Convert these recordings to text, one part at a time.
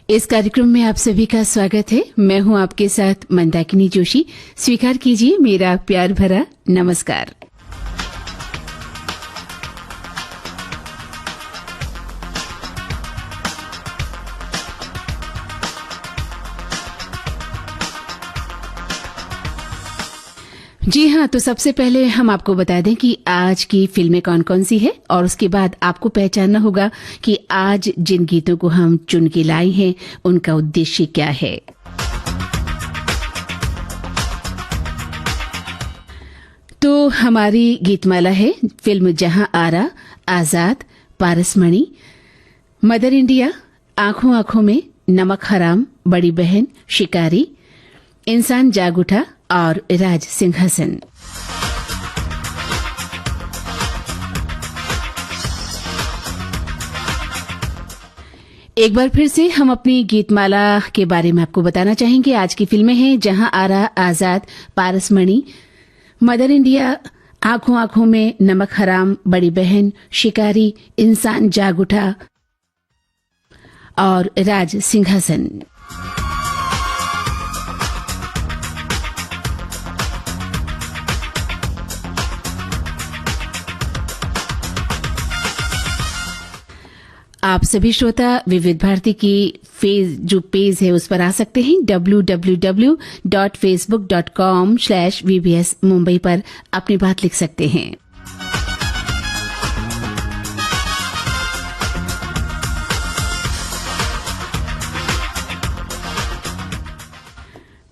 इस कार्यक्रम में आप सभी का स्वागत है। मैं हूं आपके साथ मंदाकिनी जोशी। स्वीकार कीजिए मेरा प्यार भरा नमस्कार। जी हाँ, तो सबसे पहले हम आपको बता दें कि आज की फिल्में कौन कौन सी है और उसके बाद आपको पहचानना होगा कि आज जिन गीतों को हम चुन के लाए हैं उनका उद्देश्य क्या है। तो हमारी गीतमाला है फिल्म जहां आरा, आजाद, पारसमणि, मदर इंडिया, आंखों आंखों में, नमक हराम, बड़ी बहन, शिकारी, इंसान जाग उठा और राज सिंहासन। एक बार फिर से हम अपनी गीतमाला के बारे में आपको बताना चाहेंगे। आज की फिल्में हैं जहां आरा, आजाद, पारसमणि, मदर इंडिया, आंखों आंखों में, नमक हराम, बड़ी बहन, शिकारी, इंसान जाग उठा और राज सिंहासन। आप सभी श्रोता विविध भारती की जो पेज है उस पर आ सकते हैं www.facebook.com/VBS मुंबई पर अपनी बात लिख सकते हैं।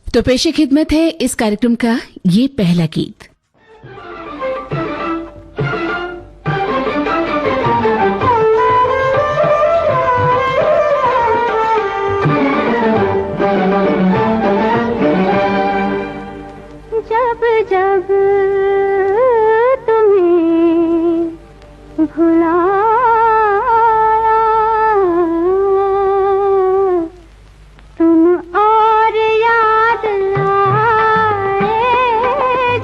तो पेशे खिदमत है इस कार्यक्रम का ये पहला गीत। जब जब तुम्हें भुलाया तुम और याद आए,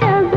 जब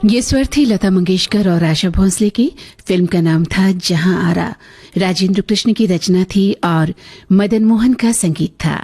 ये स्वर थी लता मंगेशकर और आशा भोसले की। फिल्म का नाम था जहां आरा। राजेंद्र कृष्ण की रचना थी और मदन मोहन का संगीत था।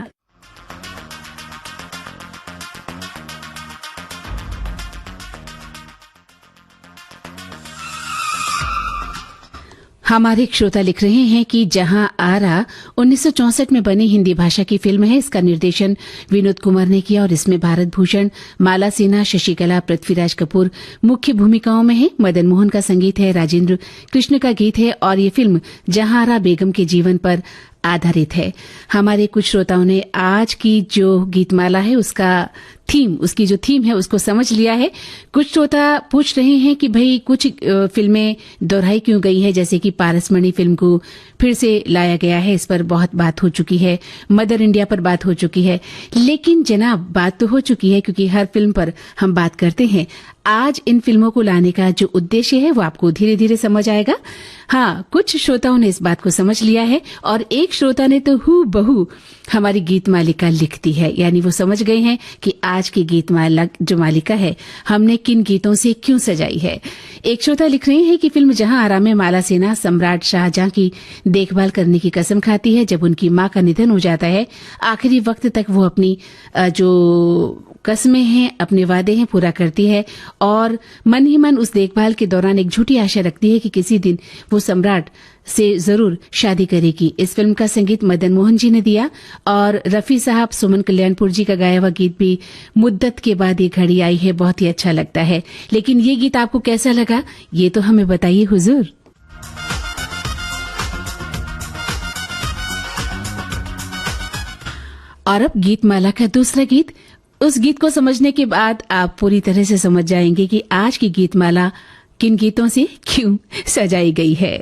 हमारे एक श्रोता लिख रहे हैं कि जहां आरा 1964 में बनी हिंदी भाषा की फिल्म है। इसका निर्देशन विनोद कुमार ने किया और इसमें भारत भूषण, माला सिन्हा, शशिकला, पृथ्वीराज कपूर मुख्य भूमिकाओं में है। मदन मोहन का संगीत है, राजेंद्र कृष्ण का गीत है और ये फिल्म जहां आरा बेगम के जीवन पर आधारित है। हमारे कुछ श्रोताओं ने आज की जो गीतमाला है उसकी जो थीम है उसको समझ लिया है। कुछ श्रोता पूछ रहे हैं कि भाई कुछ फिल्में दोहराई क्यों गई है, जैसे कि पारसमणि फिल्म को फिर से लाया गया है। इस पर बहुत बात हो चुकी है, मदर इंडिया पर बात हो चुकी है। लेकिन जनाब, बात तो हो चुकी है क्योंकि हर फिल्म पर हम बात करते हैं। आज इन फिल्मों को लाने का जो उद्देश्य है वो आपको धीरे धीरे समझ आएगा। हाँ, कुछ श्रोताओं ने इस बात को समझ लिया है और एक श्रोता ने तो हूबहू हमारी गीत मालिका लिख दी है, यानी वो समझ गए हैं कि आज की गीत जो मालिका है हमने किन गीतों से क्यों सजाई है। एक श्रोता लिख रहे हैं कि फिल्म जहां आरा में माला सिन्हा सम्राट शाहजहां की देखभाल करने की कसम खाती है। जब उनकी मां का निधन हो जाता है, आखिरी वक्त तक वो अपनी जो कस्में हैं, अपने वादे हैं, पूरा करती है और मन ही मन उस देखभाल के दौरान एक झूठी आशा रखती है कि किसी दिन वो सम्राट से जरूर शादी करेगी। इस फिल्म का संगीत मदन मोहन जी ने दिया और रफी साहब, सुमन कल्याणपुर जी का गाया हुआ गीत भी मुद्दत के बाद ये घड़ी आई है, बहुत ही अच्छा लगता है। लेकिन ये गीत आपको कैसा लगा, ये तो हमें बताइए हुजूर। और अब गीतमाला का दूसरा गीत। उस गीत को समझने के बाद आप पूरी तरह से समझ जाएंगे कि आज की गीतमाला किन गीतों से क्यों सजाई गई है।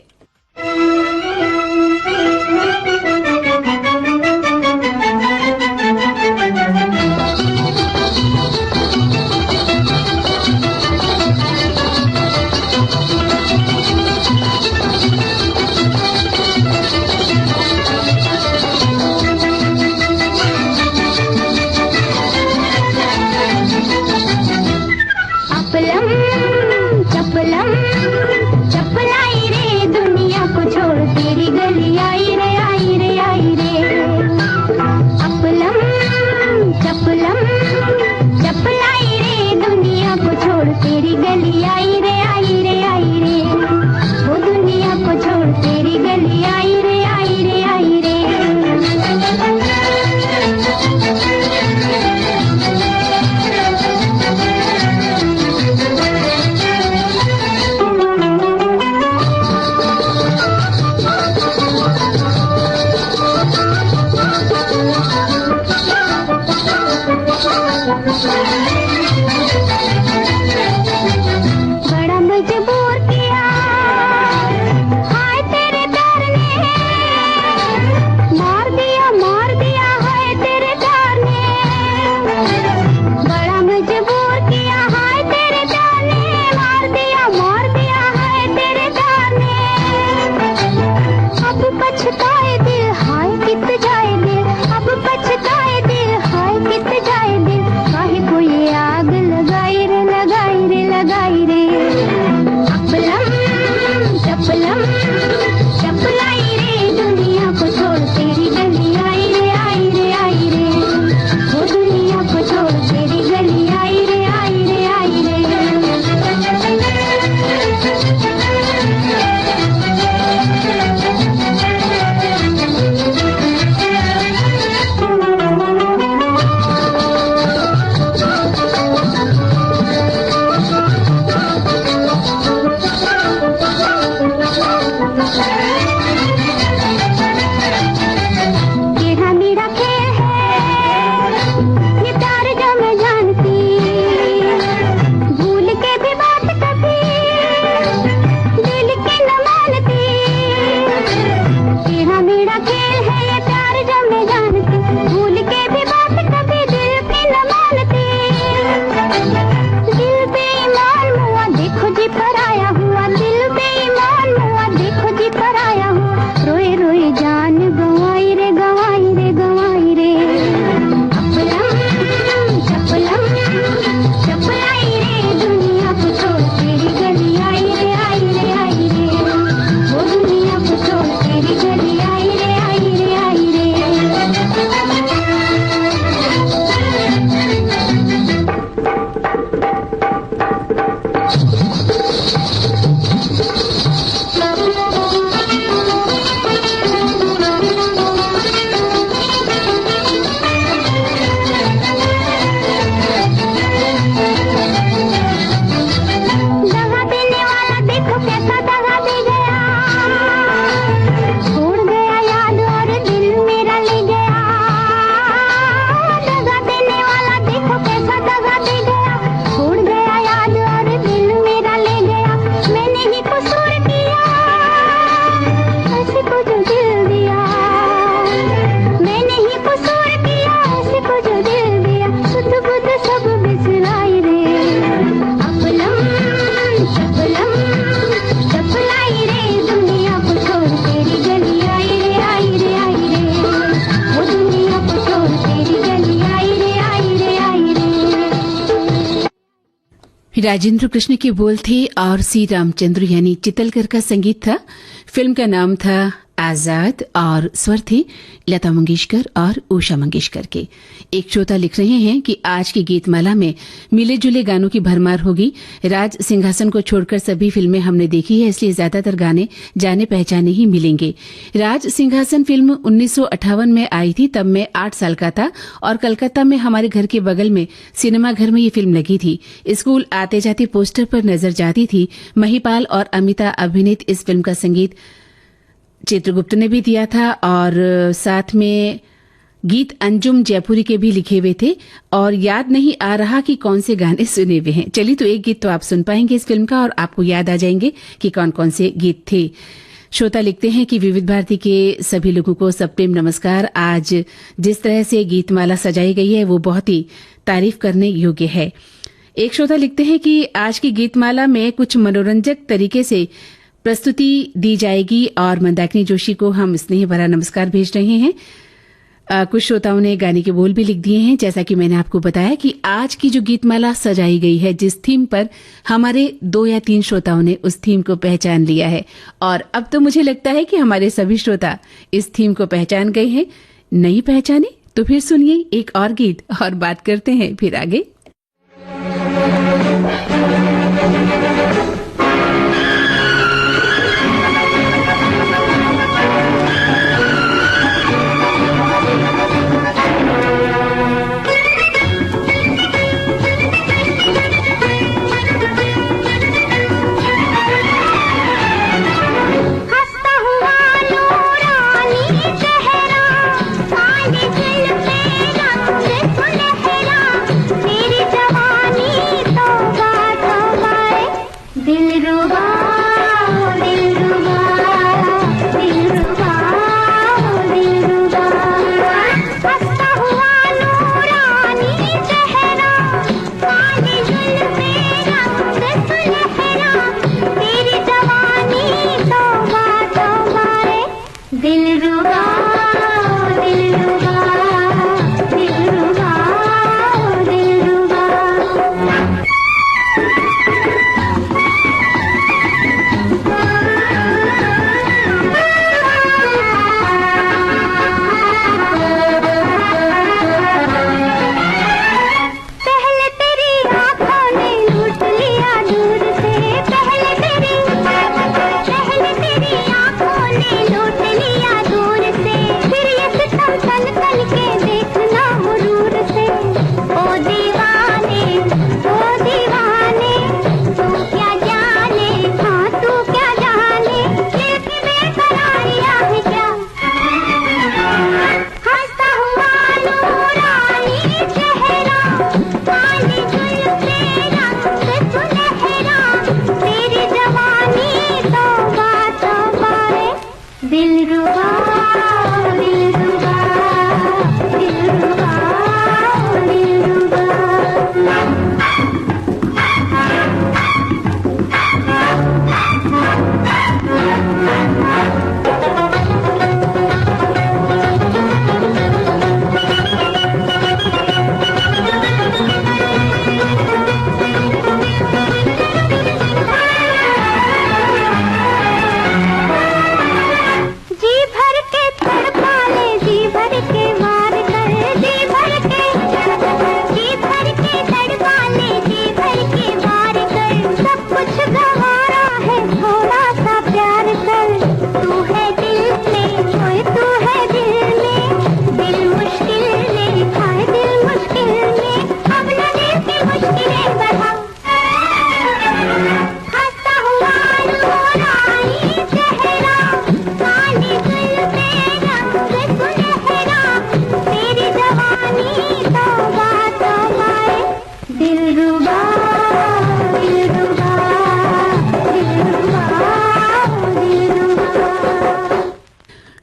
राजेंद्र कृष्ण के बोल थे और सी रामचंद्र यानी चितलकर का संगीत था। फिल्म का नाम था आजाद और स्वर थे लता मंगेशकर और उषा मंगेशकर के। एक श्रोता लिख रहे हैं कि आज की गीतमाला में मिले जुले गानों की भरमार होगी। राज सिंहासन को छोड़कर सभी फिल्में हमने देखी है, इसलिए ज्यादातर गाने जाने पहचाने ही मिलेंगे। राज सिंहासन फिल्म 1958 में आई थी, तब मैं 8 साल का था और कलकत्ता में हमारे घर के बगल में सिनेमा घर में ये फिल्म लगी थी। स्कूल आते जाते पोस्टर पर नजर जाती थी। महिपाल और अमिता अभिनीत इस फिल्म का संगीत चित्रगुप्त ने भी दिया था और साथ में गीत अंजुम जयपुरी के भी लिखे हुए थे और याद नहीं आ रहा कि कौन से गाने सुने हुए हैं। चलिए, तो एक गीत तो आप सुन पाएंगे इस फिल्म का और आपको याद आ जाएंगे कि कौन कौन से गीत थे। श्रोता लिखते हैं कि विविध भारती के सभी लोगों को सप्रेम नमस्कार। आज जिस तरह से गीतमाला सजाई गई है वो बहुत ही तारीफ करने योग्य है। एक श्रोता लिखते हैं कि आज की गीतमाला में कुछ मनोरंजक तरीके से प्रस्तुति दी जाएगी और मंदाकिनी जोशी को हम स्नेह भरा नमस्कार भेज रहे हैं। कुछ श्रोताओं ने गाने के बोल भी लिख दिए हैं। जैसा कि मैंने आपको बताया कि आज की जो गीतमाला सजाई गई है, जिस थीम पर, हमारे 2 या 3 श्रोताओं ने उस थीम को पहचान लिया है और अब तो मुझे लगता है कि हमारे सभी श्रोता इस थीम को पहचान गए हैं। नहीं पहचाने तो फिर सुनिए एक और गीत और बात करते हैं फिर आगे।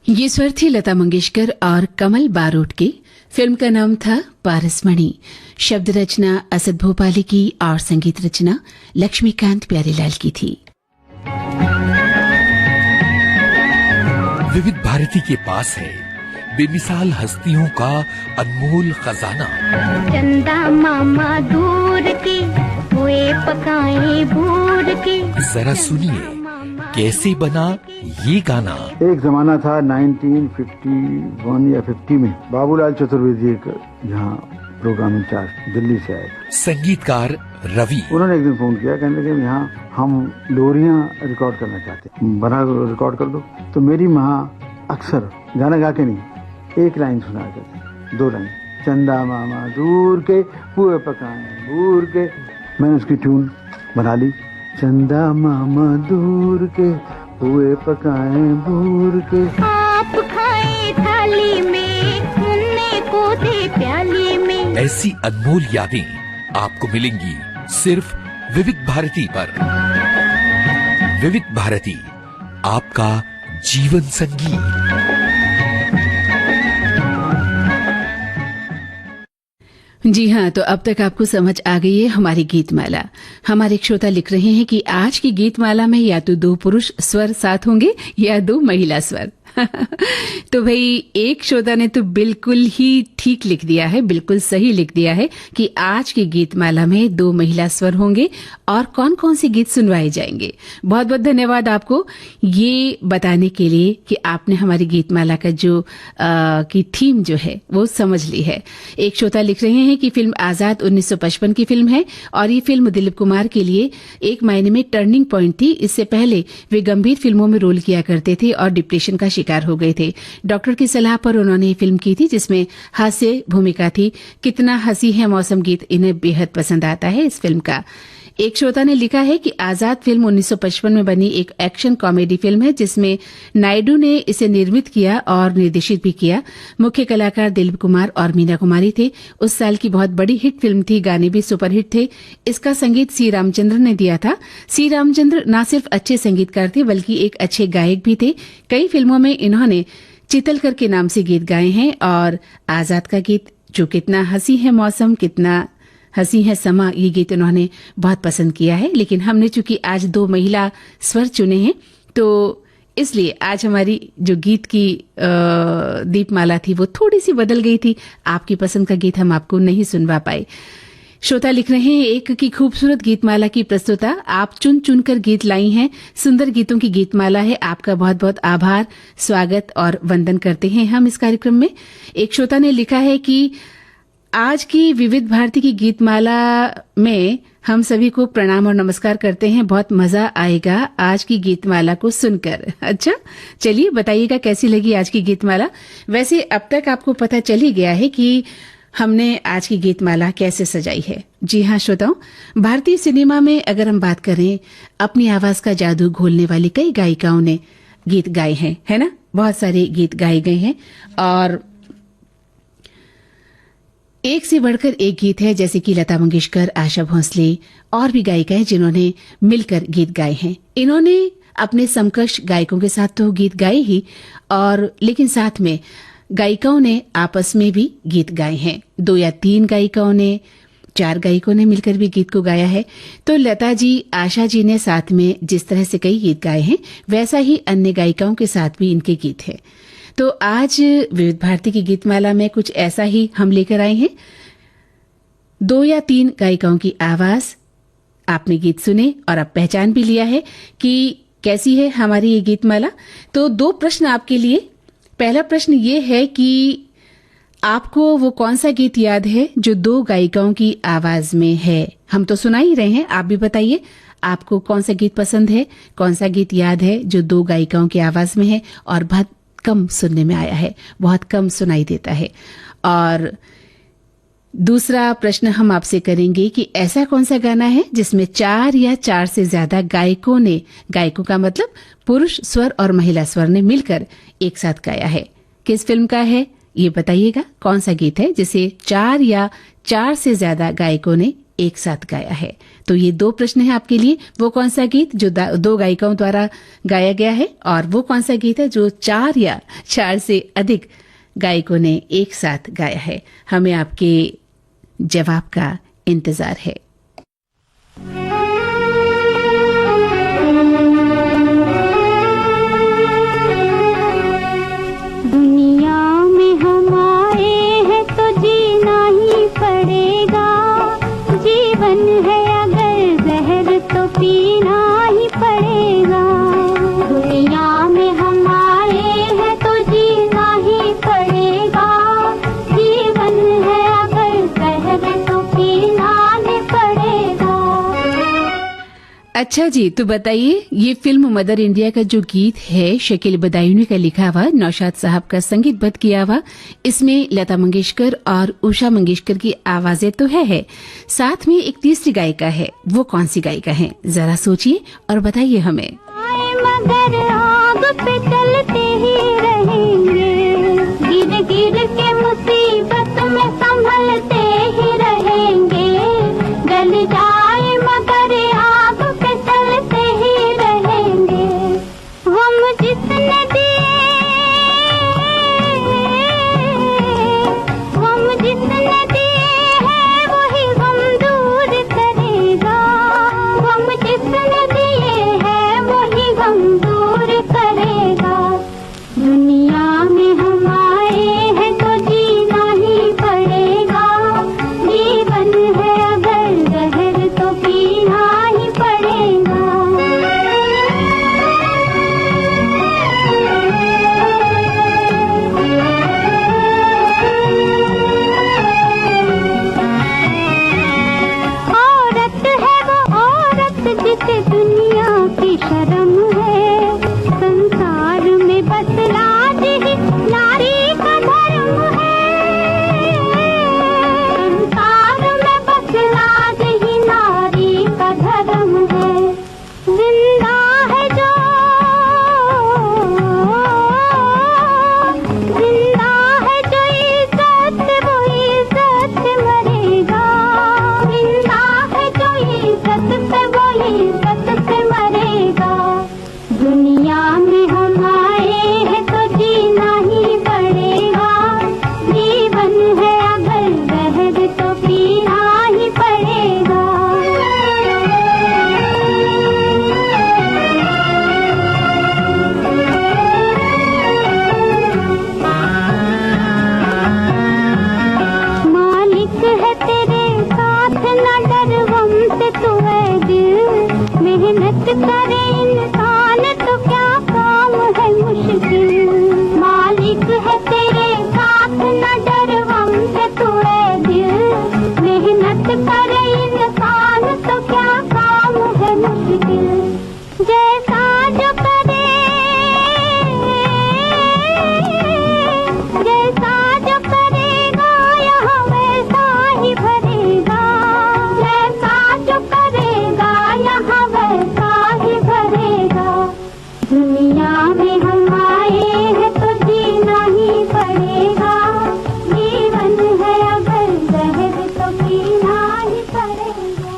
ये स्वर थी लता मंगेशकर और कमल बारोट के। फिल्म का नाम था पारसमणि। शब्द रचना असद भोपाली की और संगीत रचना लक्ष्मीकांत प्यारेलाल की थी। विविध भारती के पास है बेमिसाल हस्तियों का अनमोल खजाना। चंदा मामा दूर की पुए पकाए भूर के। जरा सुनिए कैसे बना ये गाना। एक जमाना था 1951 या 50 में, बाबूलाल चतुर्वेदी एक यहाँ प्रोग्राम इंचार्ज दिल्ली से आए। संगीतकार रवि। उन्होंने एक दिन फोन किया, कहने लगे यहाँ हम लोरियां रिकॉर्ड करना चाहते हैं, बना रिकॉर्ड कर दो। तो मेरी माँ अक्सर गाना गा के नहीं, एक लाइन सुना करते, 2 लाइन, चंदा मामा दूर के पुए पकाए भूर के। मैंने उसकी ट्यून बना ली, चंदा मामा दूर के पुए पकाए भूर के। आप खाए थाली में, मुन्ने को दे प्याली में। ऐसी अनमोल यादें आपको मिलेंगी सिर्फ विविध भारती पर। विविध भारती, आपका जीवन संगीत। जी हाँ, तो अब तक आपको समझ आ गई है हमारी गीतमाला। हमारे एक श्रोता लिख रहे हैं कि आज की गीतमाला में या तो 2 पुरुष स्वर साथ होंगे या 2 महिला स्वर। तो भाई एक श्रोता ने तो बिल्कुल ही ठीक लिख दिया है, बिल्कुल सही लिख दिया है कि आज की गीतमाला में 2 महिला स्वर होंगे और कौन कौन से गीत सुनवाए जाएंगे। बहुत बहुत धन्यवाद आपको ये बताने के लिए कि आपने हमारी गीतमाला का जो की थीम जो है वो समझ ली है। एक श्रोता लिख रहे हैं कि फिल्म आजाद 1955 की फिल्म है और ये फिल्म दिलीप कुमार के लिए एक मायने में टर्निंग पॉइंट थी। इससे पहले वे गंभीर फिल्मों में रोल किया करते थे और डिप्रेशन का शिकार हो गए थे। डॉक्टर की सलाह पर उन्होंने ये फिल्म की थी जिसमें हास्य भूमिका थी। कितना हंसी है मौसम गीत इन्हें बेहद पसंद आता है इस फिल्म का। एक श्रोता ने लिखा है कि आजाद फिल्म 1955 में बनी एक एक्शन कॉमेडी फिल्म है जिसमें नायडू ने इसे निर्मित किया और निर्देशित भी किया। मुख्य कलाकार दिलीप कुमार और मीना कुमारी थे। उस साल की बहुत बड़ी हिट फिल्म थी, गाने भी सुपरहिट थे। इसका संगीत सी रामचंद्र ने दिया था। सी रामचंद्र न सिर्फ अच्छे संगीतकार थे बल्कि एक अच्छे गायक भी थे। कई फिल्मों में इन्होंने चितलकर के नाम से गीत गाए हैं और आजाद का गीत जो कितना हंसी है मौसम, कितना हंसी है समा, ये गीत उन्होंने बहुत पसंद किया है। लेकिन हमने चूंकि आज 2 महिला स्वर चुने हैं तो इसलिए आज हमारी जो गीत की दीपमाला थी वो थोड़ी सी बदल गई थी। आपकी पसंद का गीत हम आपको नहीं सुनवा पाए। श्रोता लिख रहे हैं एक की खूबसूरत गीतमाला की प्रस्तुता आप चुन चुनकर गीत लाई हैं। सुंदर गीतों की गीतमाला है। आपका बहुत बहुत आभार, स्वागत और वंदन करते हैं हम इस कार्यक्रम में। एक श्रोता ने लिखा है कि आज की विविध भारती की गीतमाला में हम सभी को प्रणाम और नमस्कार करते हैं। बहुत मजा आएगा आज की गीतमाला को सुनकर। अच्छा, चलिए बताइएगा कैसी लगी आज की गीतमाला। वैसे अब तक आपको पता चल ही गया है कि हमने आज की गीतमाला कैसे सजाई है। जी हाँ श्रोताओं, भारतीय सिनेमा में अगर हम बात करें, अपनी आवाज का जादू घोलने वाली कई गायिकाओं ने गीत गाए हैं, है ना। बहुत सारे गीत गाए गए हैं और एक से बढ़कर एक गीत है, जैसे कि लता मंगेशकर, आशा भोसले और भी गायिका है जिन्होंने मिलकर गीत गाए हैं। इन्होंने अपने समकक्ष गायकों के साथ तो गीत गाए ही और लेकिन साथ में गायिकाओं ने आपस में भी गीत गाए हैं। 2 या 3 गायिकाओं ने, 4 गायकों ने मिलकर भी गीत को गाया है। तो लता जी, आशा जी ने साथ में जिस तरह से कई गीत गाए हैं वैसा ही अन्य गायिकाओं के साथ भी इनके गीत हैं। तो आज विविध भारती की गीतमाला में कुछ ऐसा ही हम लेकर आए हैं। 2 या 3 गायिकाओं की आवाज, आपने गीत सुने और अब पहचान भी लिया है कि कैसी है हमारी ये गीतमाला। तो 2 प्रश्न आपके लिए। पहला प्रश्न ये है कि आपको वो कौन सा गीत याद है जो 2 गायिकाओं की आवाज में है। हम तो सुना ही रहे हैं, आप भी बताइए आपको कौन सा गीत पसंद है, कौन सा गीत याद है जो 2 गायिकाओं की आवाज में है और बहुत कम सुनने में आया है, बहुत कम सुनाई देता है। और दूसरा प्रश्न हम आपसे करेंगे कि ऐसा कौन सा गाना है जिसमें 4 या 4 से ज्यादा गायकों ने, गायकों का मतलब पुरुष स्वर और महिला स्वर ने मिलकर एक साथ गाया है। किस फिल्म का है ये बताइएगा। कौन सा गीत है जिसे 4 या 4 से ज्यादा गायकों ने एक साथ गाया है। तो ये 2 प्रश्न है आपके लिए। वो कौन सा गीत जो 2 गायिकाओं द्वारा गाया गया है और वो कौन सा गीत है जो 4 या 4 से अधिक गायकों ने एक साथ गाया है। हमें आपके जवाब का इंतजार है। दुनिया में हम आए हैं तो जीना ही पड़ेगा। जीवन है अगर पीना ही पड़ेगा। दुनिया में हम आए हैं तो जीना ही पड़ेगा। जीवन है अगर कहर तो पीना ही पड़ेगा। अच्छा जी, तो बताइए, ये फिल्म मदर इंडिया का जो गीत है शकील बदायूनी का लिखा हुआ, नौशाद साहब का संगीतबद्ध किया हुआ, इसमें लता मंगेशकर और उषा मंगेशकर की आवाजें तो है, साथ में एक तीसरी गायिका है। वो कौन सी गायिका है, जरा सोचिए और बताइए हमें। मगर आग पे चलते ही रहेंगे, गिर गिर के मुसीबत में संभलते ही रहेंगे। गल जाए मगर आग पे चलते ही रहेंगे। हम जिसने दिए, हम जिसने दिए हैं वही हम दूर करेगा। हम जिसने दिए हैं वही हम दूर करेगा। दुनिया में हम आए हैं तो जीना ही पड़ेगा। जीवन है अगर जहर तो पीना ही पड़ेगा। औरत है वो औरत जिसे दुनिया की शर्म है। संसार में बस लाज ही नारी का धर्म है। संसार में बस लाज ही नारी का धर्म है। जिंदा है जो, जिंदा है जो इज्जत वो इज्जत मरेगा। जिंदा है जो इज्जत से वो इज्जत से मरेगा। दुनिया में हम आए हैं तो जीना ही पड़ेगा। जीवन है अगर जहर तो पीना ही पड़ेगा। मालिक है तेरे साथ न डर गम से तू है दिल। मेहनत करे इंसान तो क्या काम है मुश्किल। मालिक है तेरे साथ न डर गम से तू है दिल। मेहनत करे इंसान तो क्या काम है मुश्किल। जैसा जो करे, जैसा जो करेगा यहाँ वैसा ही भरेगा। जैसा जो करेगा यहाँ वैसा ही भरेगा। दुनिया में हम आए हैं तो जीना ही पड़ेगा। जीवन है अगर जहर तो पीना ही पड़ेगा।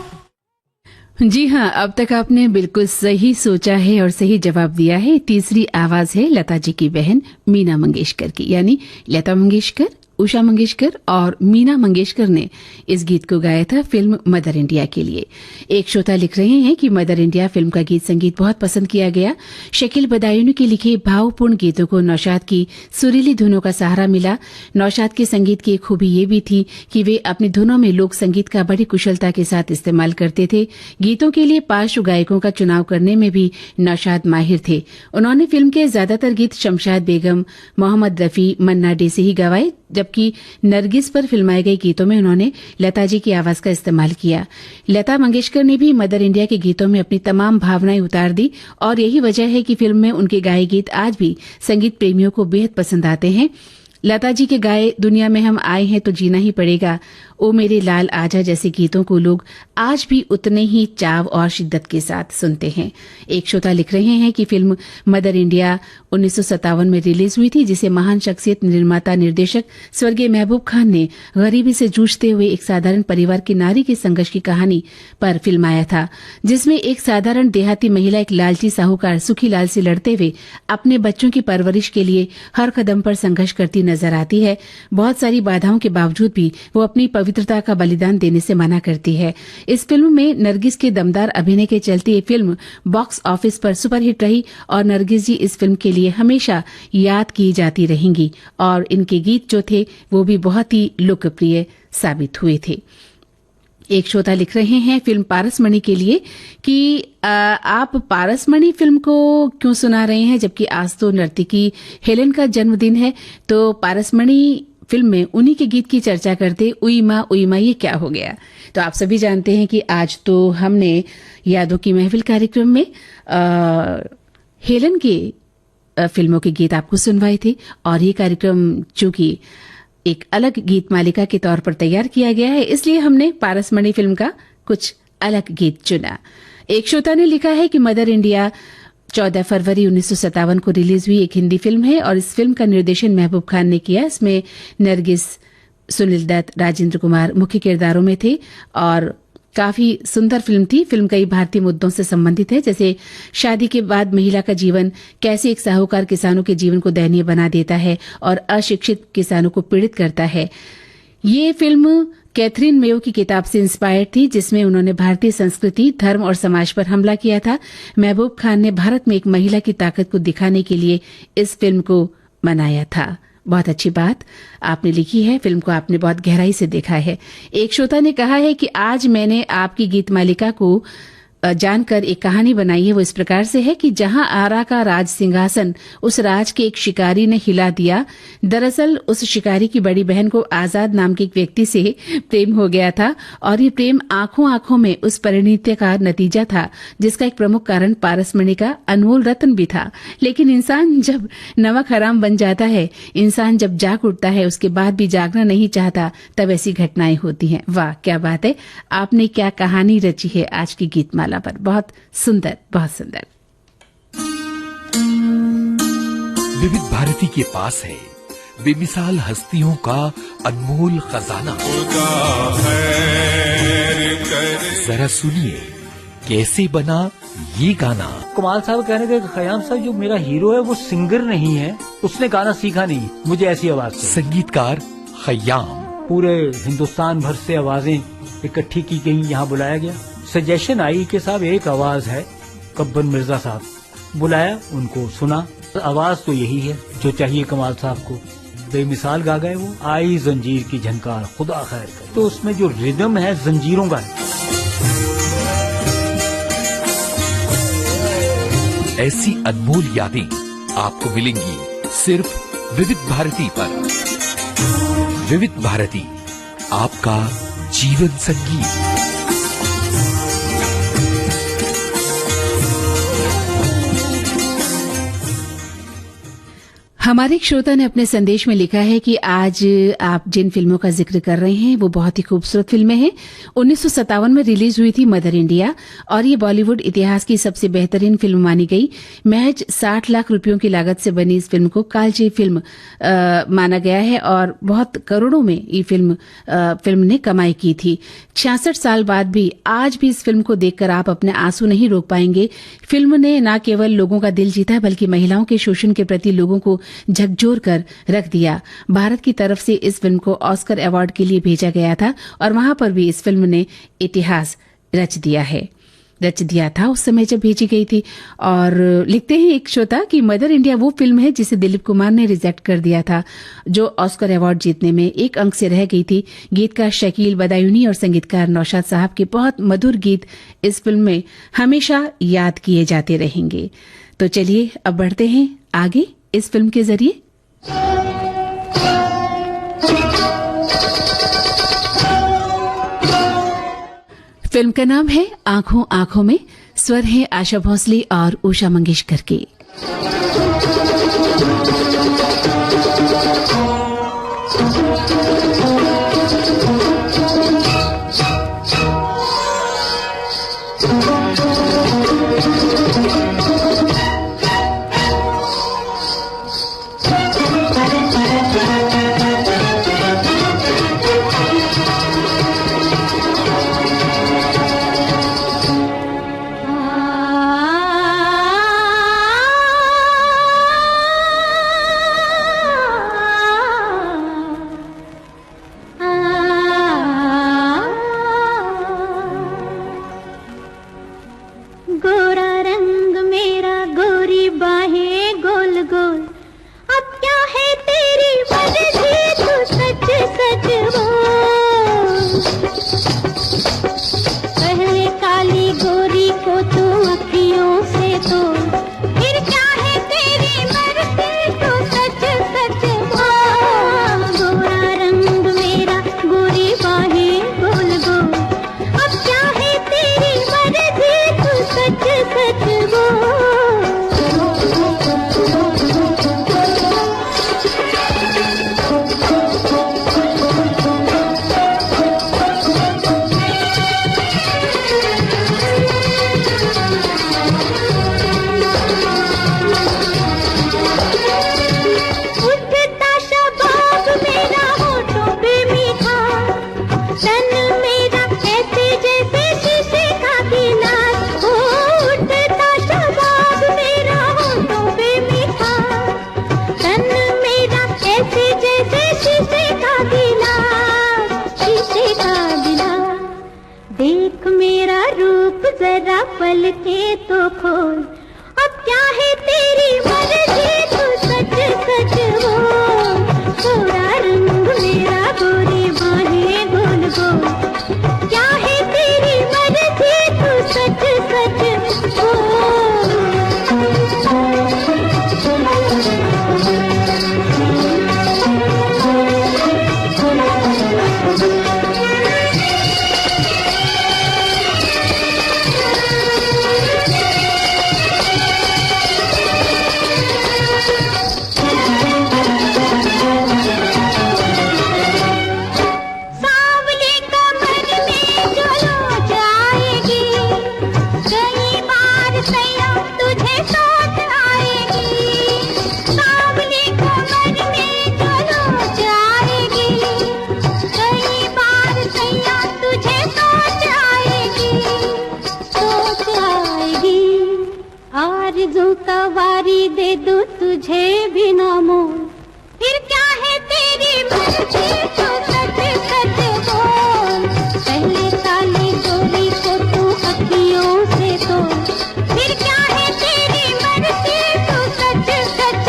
जी हाँ, अब तक आपने बिल्कुल सही सोचा है और सही जवाब दिया है। तीसरी आवाज है लता जी की बहन मीना मंगेशकर की, यानी लता मंगेशकर, उषा मंगेशकर और मीना मंगेशकर ने इस गीत को गाया था फिल्म मदर इंडिया के लिए। एक श्रोता लिख रहे हैं कि मदर इंडिया फिल्म का गीत संगीत बहुत पसंद किया गया। शकील बदायूनी के लिखे भावपूर्ण गीतों को नौशाद की सुरीली धुनों का सहारा मिला। नौशाद के संगीत की एक खूबी ये भी थी कि वे अपनी धुनों में लोक संगीत का बड़ी कुशलता के साथ इस्तेमाल करते थे। गीतों के लिए पार्श्व गायकों का चुनाव करने में भी नौशाद माहिर थे। उन्होंने फिल्म के ज्यादातर गीत शमशाद बेगम, मोहम्मद रफी, मन्ना डे से ही गवाए, जबकि नरगिस पर फिल्माए गए गीतों में उन्होंने लता जी की आवाज का इस्तेमाल किया। लता मंगेशकर ने भी मदर इंडिया के गीतों में अपनी तमाम भावनाएं उतार दी और यही वजह है कि फिल्म में उनके गाए गीत आज भी संगीत प्रेमियों को बेहद पसंद आते हैं। लता जी के गाए दुनिया में हम आए हैं तो जीना ही पड़ेगा, ओ मेरे लाल आजा जैसे गीतों को लोग आज भी उतने ही चाव और शिद्दत के साथ सुनते हैं। एक श्रोता लिख रहे हैं कि फिल्म मदर इंडिया 1957 में रिलीज हुई थी, जिसे महान शख्सियत निर्माता निर्देशक स्वर्गीय महबूब खान ने गरीबी से जूझते हुए एक साधारण परिवार की नारी के संघर्ष की कहानी पर फिल्माया था, जिसमें एक साधारण देहाती महिला एक लालची साहूकार सुखीलाल से लड़ते हुए अपने बच्चों की परवरिश के लिए हर कदम पर संघर्ष करती नजर आती है। बहुत सारी बाधाओं के बावजूद भी वो अपनी पवित्रता का बलिदान देने से मना करती है। इस फिल्म में नरगिस के दमदार अभिनय के चलते ये फिल्म बॉक्स ऑफिस पर सुपरहिट रही और नरगिस जी इस फिल्म के लिए हमेशा याद की जाती रहेंगी और इनके गीत जो थे वो भी बहुत ही लोकप्रिय साबित हुए थे। एक श्रोता लिख रहे हैं फिल्म पारसमणि के लिए कि आप पारसमणि फिल्म को क्यों सुना रहे हैं, जबकि आज तो नर्तकी हेलेन का जन्मदिन है। तो पारसमणि फिल्म में उन्हीं के गीत की चर्चा करते उईमा ये क्या हो गया। तो आप सभी जानते हैं कि आज तो हमने यादों की महफिल कार्यक्रम में हेलेन के फिल्मों के गीत आपको सुनवाए थे, और ये कार्यक्रम चूंकि एक अलग गीत मालिका के तौर पर तैयार किया गया है, इसलिए हमने पारसमणि फिल्म का कुछ अलग गीत चुना। एक श्रोता ने लिखा है कि मदर इंडिया 14 फरवरी 1957 को रिलीज हुई एक हिंदी फिल्म है और इस फिल्म का निर्देशन महबूब खान ने किया। इसमें नरगिस, सुनील दत्त, राजेंद्र कुमार मुख्य किरदारों में थे और काफी सुंदर फिल्म थी। फिल्म कई भारतीय मुद्दों से संबंधित है, जैसे शादी के बाद महिला का जीवन कैसे एक साहूकार किसानों के जीवन को दयनीय बना देता है और अशिक्षित किसानों को पीड़ित करता है। ये फिल्म कैथरीन मेयो की किताब से इंस्पायर्ड थी, जिसमें उन्होंने भारतीय संस्कृति, धर्म और समाज पर हमला किया था। महबूब खान ने भारत में एक महिला की ताकत को दिखाने के लिए इस फिल्म को बनाया था। बहुत अच्छी बात आपने लिखी है, फिल्म को आपने बहुत गहराई से देखा है। एक श्रोता ने कहा है कि आज मैंने आपकी गीत मालिका को जानकर एक कहानी बनाई है। वो इस प्रकार से है कि जहां आरा का राज सिंहासन उस राज के एक शिकारी ने हिला दिया। दरअसल उस शिकारी की बड़ी बहन को आजाद नाम के एक व्यक्ति से प्रेम हो गया था और ये प्रेम आंखों आंखों में उस परिणीति का नतीजा था, जिसका एक प्रमुख कारण पारसमणि का अनमोल रत्न भी था। लेकिन इंसान जब नमक हराम बन जाता है, इंसान जब जाग उठता है, उसके बाद भी जागना नहीं चाहता, तब ऐसी घटनाएं होती हैं। वाह क्या बात है, आपने क्या कहानी रची है आज की गीतमाला पर। बहुत सुंदर, बहुत सुंदर। विविध भारती के पास है बेमिसाल हस्तियों का अनमोल खजाना। जरा सुनिए कैसे बना ये गाना। कमाल साहब कहने के खयाम साहब जो मेरा हीरो है वो सिंगर नहीं है, उसने गाना सीखा नहीं, मुझे ऐसी आवाज से। संगीतकार खयाम। पूरे हिंदुस्तान भर से आवाजें इकट्ठी की गई, यहाँ बुलाया गया। सजेशन आई कि साहब एक आवाज है, कब्बर मिर्जा साहब, बुलाया, उनको सुना। आवाज तो यही है जो चाहिए कमाल साहब को। बेमिसाल गा गए वो। आई जंजीर की झनकार खुदा खैर करे, तो उसमें जो रिदम है जंजीरों का है। ऐसी अनमोल यादें आपको मिलेंगी सिर्फ विविध भारती पर। विविध भारती, आपका जीवन संगीत। हमारे एक श्रोता ने अपने संदेश में लिखा है कि आज आप जिन फिल्मों का जिक्र कर रहे हैं वो बहुत ही खूबसूरत फिल्में हैं। 1957 में रिलीज हुई थी मदर इंडिया और ये बॉलीवुड इतिहास की सबसे बेहतरीन फिल्म मानी गई। महज 60 लाख रुपयों की लागत से बनी इस फिल्म को कालजयी फिल्म माना गया है और बहुत करोड़ों में ये फिल्म ने कमाई की थी। 66 साल बाद भी आज भी इस फिल्म को देखकर आप अपने आंसू नहीं रोक पाएंगे। फिल्म ने न केवल लोगों का दिल जीता बल्कि महिलाओं के शोषण के प्रति लोगों को झकझोर कर रख दिया। भारत की तरफ से इस फिल्म को ऑस्कर अवार्ड के लिए भेजा गया था और वहां पर भी इस फिल्म ने इतिहास रच दिया था उस समय जब भेजी गई थी। और लिखते हैं एक श्रोता कि मदर इंडिया वो फिल्म है जिसे दिलीप कुमार ने रिजेक्ट कर दिया था, जो ऑस्कर अवार्ड जीतने में एक अंक से रह गई थी। गीतकार शकील बदायूनी और संगीतकार नौशाद साहब के बहुत मधुर गीत इस फिल्म में हमेशा याद किए जाते रहेंगे। तो चलिए अब बढ़ते हैं आगे इस फिल्म के जरिए। फिल्म का नाम है आंखों आंखों में। स्वर है आशा भोसले और उषा मंगेशकर के। तो खोल, अब क्या है तेरी मर्जी तू सच सच बोल, गोरा रंग मेरा गोरी बाहें गोल गोल, क्या है तेरी मर्जी तू सच सच बोल। आरज़ू का वारी दे दूं तुझे भी ना मोल, फिर क्या है तेरी मर्जी तू सच सच बोल, पहले काली गोरी को तू अखियों से तोल, फिर क्या है तेरी मर्जी तू सच सच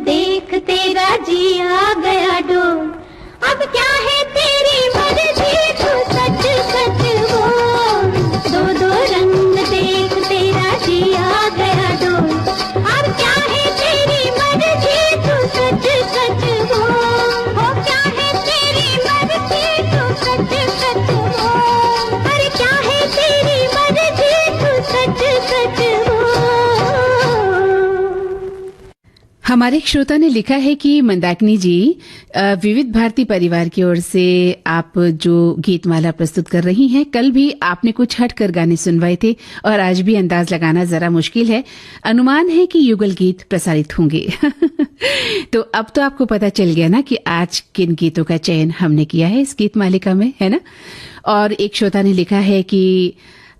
देख तेरा जी आ गया डोल, अब क्या है तेरी मर्जी तू सच सच बोल, दो दो रंग देख तेरा जी आ गया डोल, अब क्या है तेरी मर्जी तू सच सच बोल, हो क्या है तेरी मर्जी तू सच सच बोल, अरे क्या है तेरी मर्जी तू सच सच बोल। हमारे एक श्रोता ने लिखा है कि मंदाकिनी जी, विविध भारती परिवार की ओर से आप जो गीतमाला प्रस्तुत कर रही हैं, कल भी आपने कुछ हटकर गाने सुनवाए थे और आज भी अंदाज लगाना जरा मुश्किल है। अनुमान है कि युगल गीत प्रसारित होंगे। तो अब तो आपको पता चल गया ना कि आज किन गीतों का चयन हमने किया है इस गीत मालिका में, है ना। और एक श्रोता ने लिखा है कि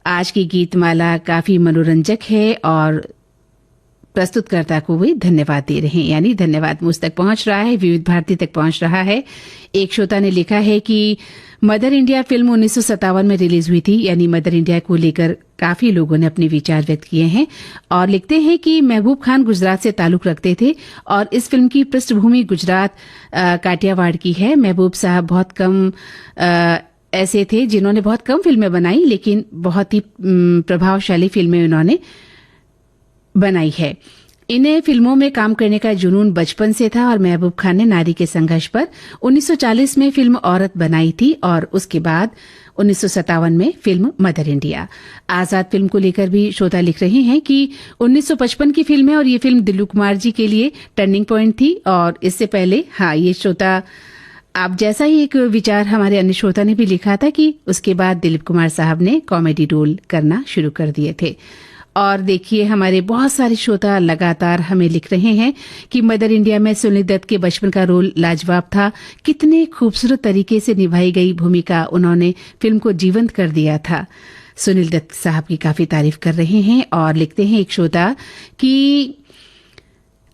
आज की गीतमाला काफी मनोरंजक है और प्रस्तुतकर्ता को भी धन्यवाद दे रहे हैं, यानी धन्यवाद मुझ तक पहुंच रहा है, विविध भारती तक पहुंच रहा है। एक श्रोता ने लिखा है कि मदर इंडिया फिल्म 1957 में रिलीज हुई थी, यानी मदर इंडिया को लेकर काफी लोगों ने अपने विचार व्यक्त किए हैं और लिखते हैं कि महबूब खान गुजरात से ताल्लुक रखते थे और इस फिल्म की पृष्ठभूमि गुजरात काठियावाड़ की है। महबूब साहब बहुत कम ऐसे थे जिन्होंने बहुत कम फिल्में बनाई, लेकिन बहुत ही प्रभावशाली फिल्में उन्होंने बनाई है। इन्हें फिल्मों में काम करने का जुनून बचपन से था और महबूब खान ने नारी के संघर्ष पर 1940 में फिल्म औरत बनाई थी और उसके बाद 1957 में फिल्म मदर इंडिया। आजाद फिल्म को लेकर भी श्रोता लिख रहे हैं कि 1955 की फिल्म है और ये फिल्म दिलीप कुमार जी के लिए टर्निंग पॉइंट थी। और इससे पहले ये श्रोता आप जैसा ही एक विचार हमारे अन्य श्रोता ने भी लिखा था कि उसके बाद दिलीप कुमार साहब ने कॉमेडी रोल करना शुरू कर दिए थे। और देखिए, हमारे बहुत सारे श्रोता लगातार हमें लिख रहे हैं कि मदर इंडिया में सुनील दत्त के बचपन का रोल लाजवाब था, कितने खूबसूरत तरीके से निभाई गई भूमिका, उन्होंने फिल्म को जीवंत कर दिया था। सुनील दत्त साहब की काफी तारीफ कर रहे हैं और लिखते हैं एक श्रोता कि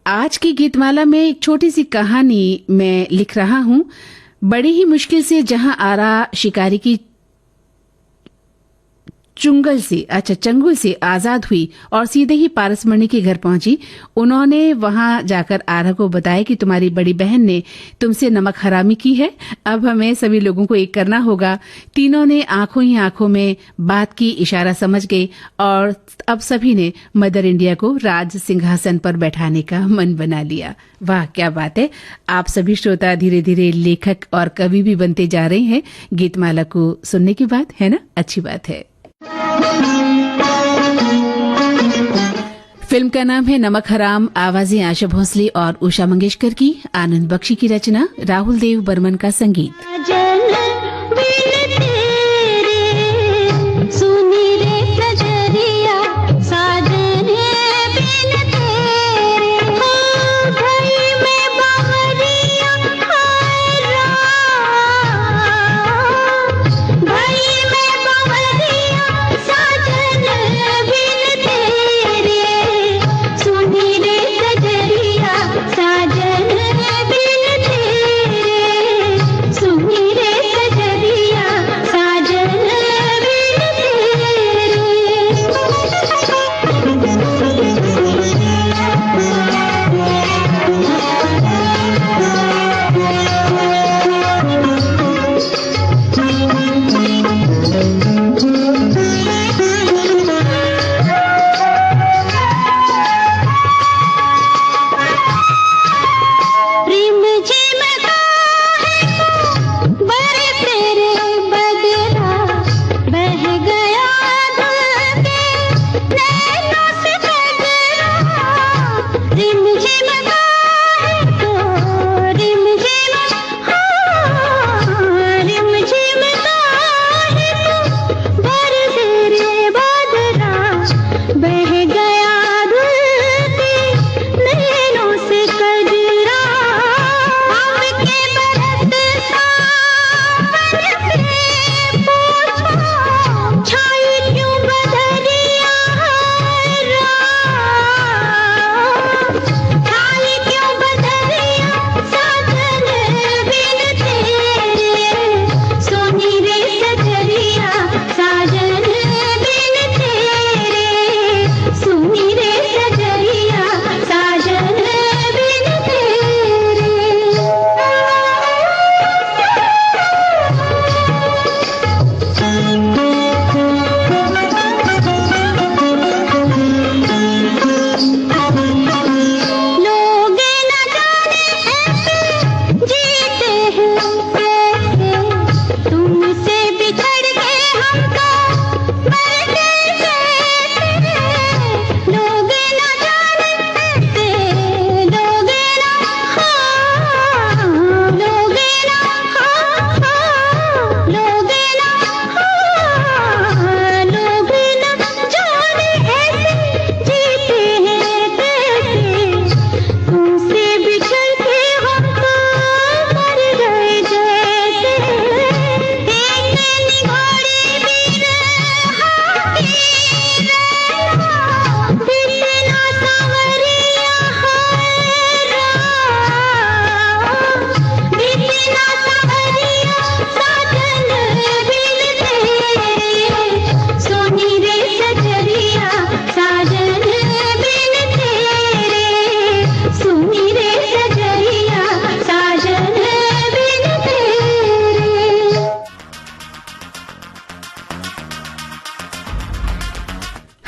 आज की गीतमाला में एक छोटी सी कहानी मैं लिख रहा हूं। बड़ी ही मुश्किल से जहां आरा शिकारी की चंगुल से आजाद हुई और सीधे ही पारसमणि के घर पहुंची। उन्होंने वहां जाकर आरा को बताया कि तुम्हारी बड़ी बहन ने तुमसे नमक हरामी की है, अब हमें सभी लोगों को एक करना होगा। तीनों ने आंखों ही आंखों में बात की इशारा समझ गए और अब सभी ने मदर इंडिया को राज सिंहासन पर बैठाने का मन बना लिया। वाह, क्या बात है। आप सभी श्रोता धीरे धीरे लेखक और कवि भी बनते जा रहे हैं गीतमाला को सुनने के बाद, है ना? अच्छी बात है। फिल्म का नाम है नमक हराम। आवाजें आशा भोसले और उषा मंगेशकर की, आनंद बख्शी की रचना, राहुल देव बर्मन का संगीत।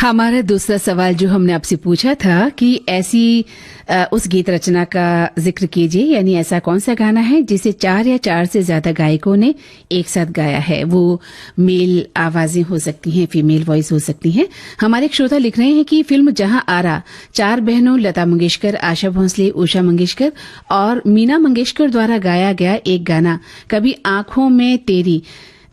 हमारा दूसरा सवाल जो हमने आपसे पूछा था कि ऐसी उस गीत रचना का जिक्र कीजिए, यानी ऐसा कौन सा गाना है जिसे 4 या 4 से ज्यादा गायकों ने एक साथ गाया है। वो मेल आवाजें हो सकती हैं, फीमेल वॉइस हो सकती हैं। हमारे एक श्रोता लिख रहे हैं कि फिल्म जहां आरा 4 बहनों लता मंगेशकर, आशा भोसले, उषा मंगेशकर और मीना मंगेशकर द्वारा गाया गया एक गाना कभी आंखों में तेरी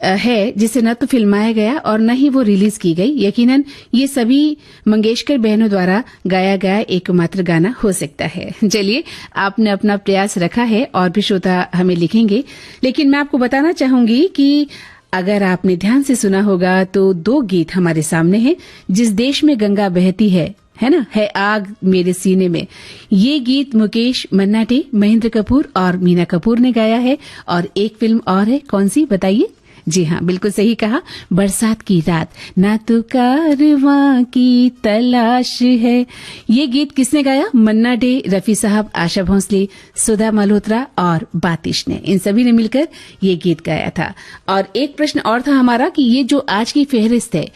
है, जिसे न तो फिल्माया गया और न ही वो रिलीज की गई। यकीनन ये सभी मंगेशकर बहनों द्वारा गाया गया एकमात्र गाना हो सकता है। चलिए, आपने अपना प्रयास रखा है और भी श्रोता हमें लिखेंगे, लेकिन मैं आपको बताना चाहूंगी कि अगर आपने ध्यान से सुना होगा तो 2 गीत हमारे सामने हैं। जिस देश में गंगा बहती है ना, है आग मेरे सीने में। ये गीत मुकेश मन्नाटे, महेंद्र कपूर और मीना कपूर ने गाया है। और एक फिल्म और है, कौन सी बताइए? जी हाँ, बिल्कुल सही कहा। बरसात की रात ना तो कारवां की तलाश है। ये गीत किसने गाया? मन्ना डे, रफी साहब, आशा भोंसले, सुधा मल्होत्रा और बातिश ने, इन सभी ने मिलकर ये गीत गाया था। और एक प्रश्न और था हमारा कि ये जो आज की फेहरिस्त है,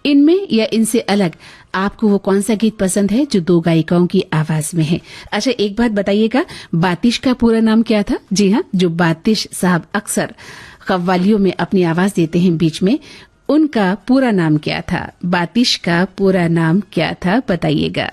इनमें या इनसे अलग आपको वो कौन सा गीत पसंद है जो दो गायिकाओं की आवाज में है? अच्छा, एक बात बताइएगा, बातिश का पूरा नाम क्या था? जी हाँ, जो बातिश साहब अक्सर कव्वालियों में अपनी आवाज देते हैं बीच में, उनका पूरा नाम क्या था? बातिश का पूरा नाम क्या था, बताइएगा।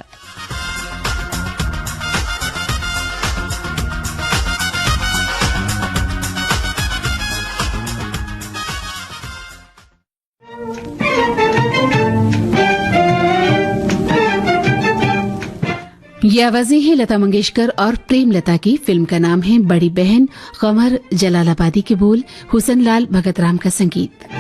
ये आवाजें हैं लता मंगेशकर और प्रेम लता की। फिल्म का नाम है बड़ी बहन। कमर जलालाबादी के बोल, हुसन लाल भगतराम का संगीत।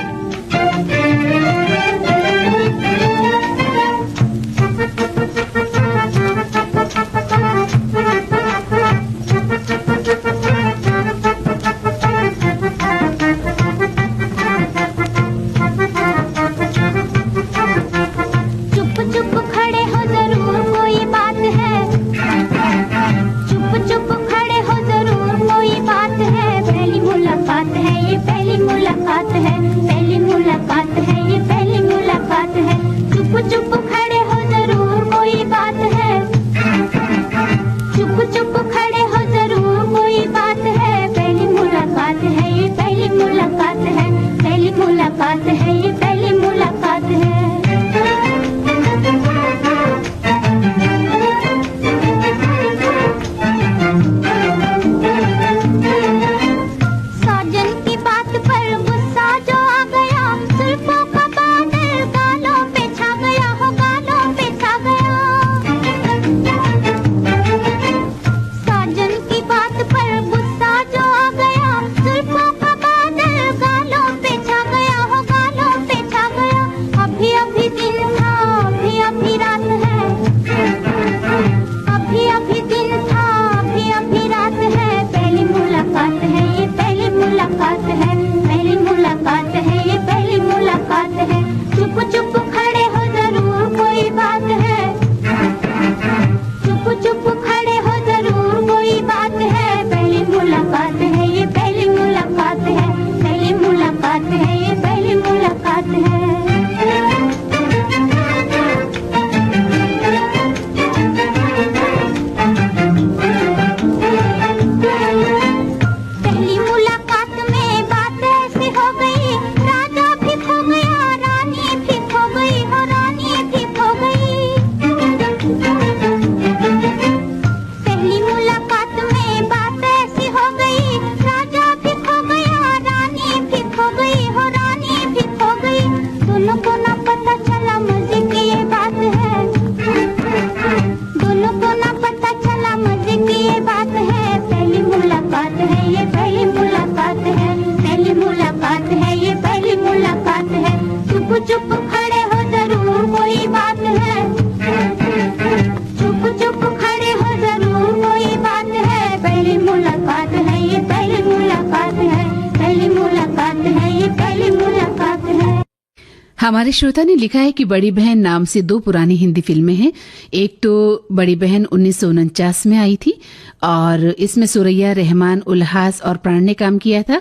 हमारे श्रोता ने लिखा है कि बड़ी बहन नाम से दो पुरानी हिंदी फिल्में हैं। एक तो बड़ी बहन 1949 में आई थी और इसमें सुरैया, रहमान, उल्हास और प्राण ने काम किया था,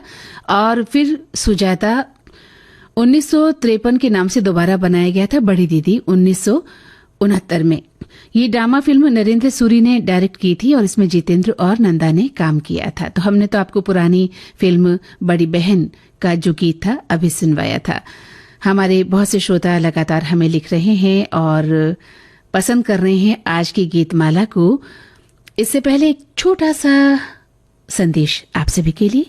और फिर सुजाता 1953 के नाम से दोबारा बनाया गया था बड़ी दीदी 1969 में। ये ड्रामा फिल्म नरेंद्र सूरी ने डायरेक्ट की थी और इसमें जितेंद्र और नंदा ने काम किया था। तो हमने तो आपको पुरानी फिल्म बड़ी बहन का जो गीत था अभी सुनवाया था। हमारे बहुत से श्रोता लगातार हमें लिख रहे हैं और पसंद कर रहे हैं आज की गीतमाला को। इससे पहले एक छोटा सा संदेश आप सभी के लिए।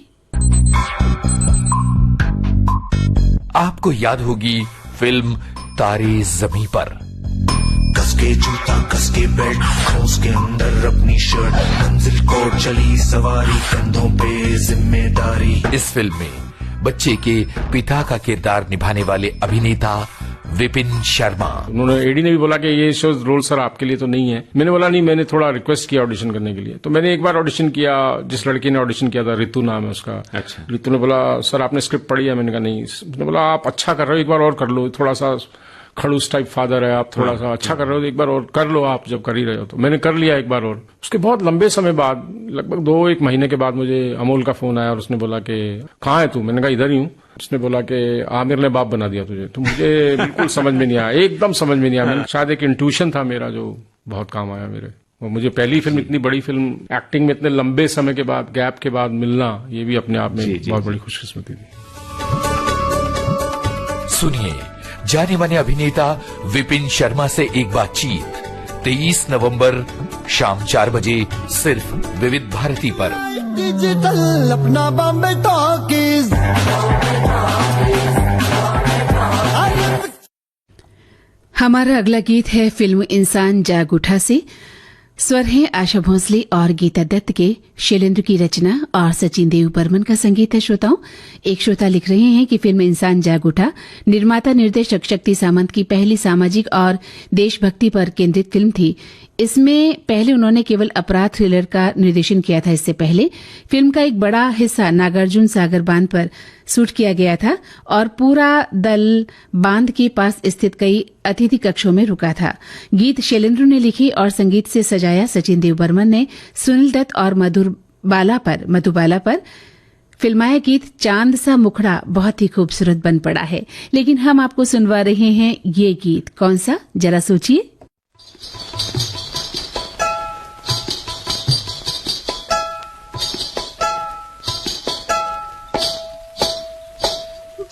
आपको याद होगी फिल्म तारे ज़मीं पर। कसके जूता, कसके बेल्ट, खोस के अंदर अपनी शर्ट, मंजिल को चली सवारी, कंधों पे जिम्मेदारी। इस फिल्म में बच्चे के पिता का किरदार निभाने वाले अभिनेता विपिन शर्मा। उन्होंने एडी ने भी बोला कि ये शो रोल सर आपके लिए तो नहीं है। मैंने बोला नहीं, मैंने थोड़ा रिक्वेस्ट किया ऑडिशन करने के लिए। तो मैंने एक बार ऑडिशन किया, जिस लड़की ने ऑडिशन किया था, रितु नाम है उसका। अच्छा। रितु ने बोला सर आपने स्क्रिप्ट पढ़ी है? मैंने कहा नहीं। उसने बोला आप अच्छा कर रहे हो, एक बार और कर लो, थोड़ा सा खड़ूस टाइप फादर है आप, थोड़ा सा अच्छा कर रहे हो, एक बार और कर लो आप जब कर ही रहे हो। तो मैंने कर लिया एक बार और। उसके बहुत लंबे समय बाद, लगभग 2-1 महीने के बाद मुझे अमोल का फोन आया और उसने बोला कि कहाँ है तू? मैंने कहा इधर ही हूँ। उसने बोला कि आमिर ने बाप बना दिया तुझे। तो मुझे बिल्कुल समझ में नहीं आया, एकदम समझ में नहीं आया। शायद एक इंट्यूशन था मेरा जो बहुत काम आया मेरे। और मुझे पहली फिल्म, इतनी बड़ी फिल्म एक्टिंग में इतने लंबे समय के बाद, गैप के बाद मिलना, ये भी अपने आप में बहुत बड़ी खुशकिस्मती थी। सुनिए जाने माने अभिनेता विपिन शर्मा से एक बातचीत 23 नवंबर शाम 4 बजे सिर्फ विविध भारती पर। डिजिटल अपना बॉम्बे टॉकीज। हमारा अगला गीत है फिल्म इंसान जाग उठा से। स्वर है आशा भोसले और गीता दत्त के, शैलेंद्र की रचना और सचिन देव बर्मन का संगीत है। श्रोताओं, एक श्रोता लिख रहे हैं कि फिल्म इंसान जाग उठा निर्माता निर्देशक शक्ति सामंत की पहली सामाजिक और देशभक्ति पर केंद्रित फिल्म थी। इसमें पहले उन्होंने केवल अपराध थ्रिलर का निर्देशन किया था। इससे पहले फिल्म का एक बड़ा हिस्सा नागार्जुन सागर बांध पर शूट किया गया था और पूरा दल बांध के पास स्थित कई अतिथि कक्षों में रुका था। गीत शैलेंद्र ने लिखी और संगीत से सजाया सचिन देव बर्मन ने। सुनील दत्त और मधुबाला पर फिल्माया गीत चांद सा मुखड़ा बहुत ही खूबसूरत बन पड़ा है। लेकिन हम आपको सुनवा रहे हैं ये गीत, कौन सा जरा सोचिए।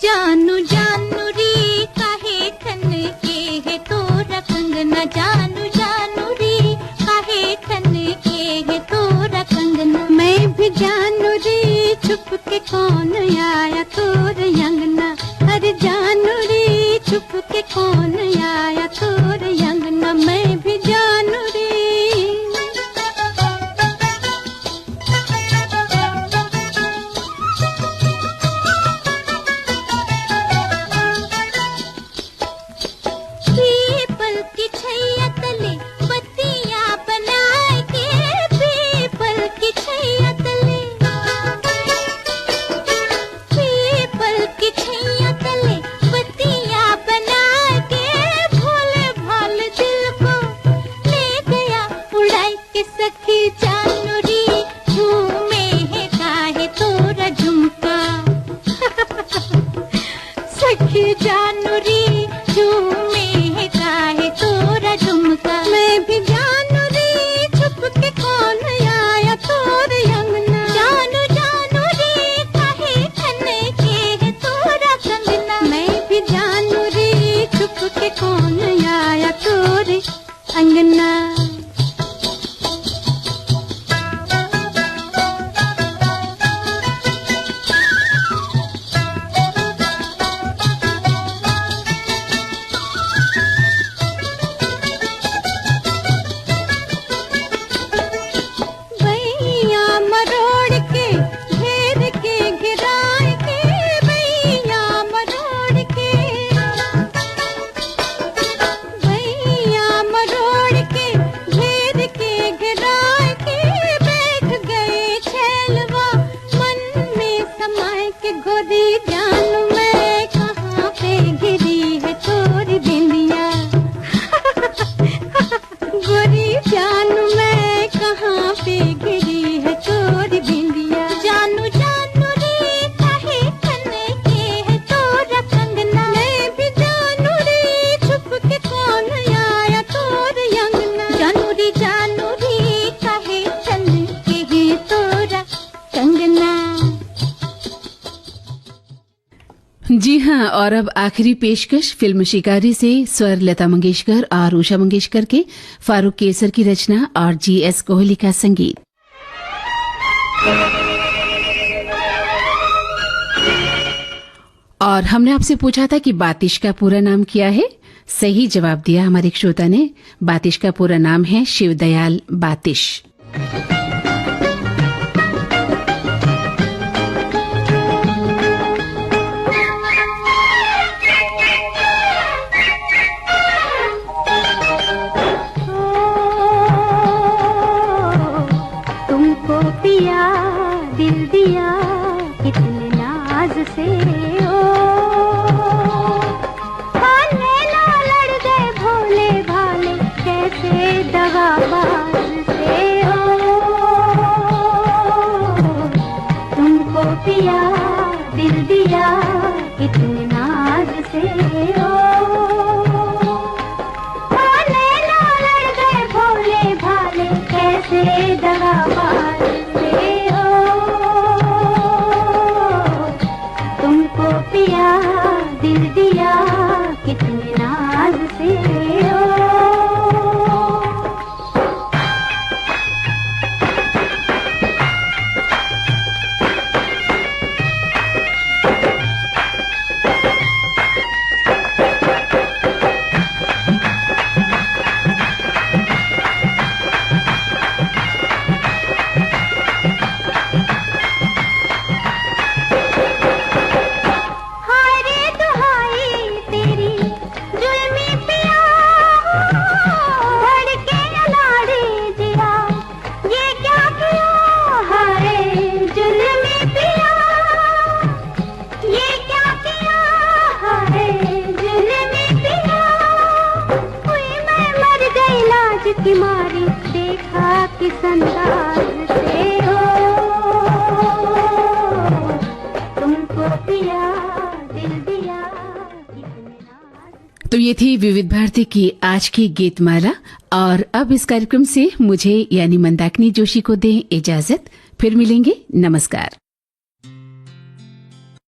जानू जानू री काहे ठन के है तोरा कंगना, जानू जानू री काहे ठन के है तोरा कंगना। मैं भी जानू री छुप के कौन आया तोर अंगना, अरे जानू री छुप के कौन आया तोर अंगना। मैं भी जानू री। जी हाँ, और अब आखिरी पेशकश फिल्म शिकारी से। स्वर लता मंगेशकर और उषा मंगेशकर के, फारूक केसर की रचना और GS कोहली का संगीत। और हमने आपसे पूछा था कि बातिश का पूरा नाम क्या है। सही जवाब दिया हमारे एक श्रोता ने। बातिश का पूरा नाम है शिवदयाल बातिश। ओ नैना लड़ गए भोले भाले कैसे दगाबाज से ओ तुमको पिया दिल दिया कितने नाज से ओ नैना लड़ गए भोले भाले कैसे दगाबाज से ओ तुमको पिया दिल दिया कितने नाज से ओ की मारी देखा किस अंदाज से हो तुमको पिया दिल दिया कितने नाज। तो ये थी विविध भारती की आज की गीतमाला और अब इस कार्यक्रम से मुझे यानी मंदाकिनी जोशी को दें इजाजत। फिर मिलेंगे। नमस्कार।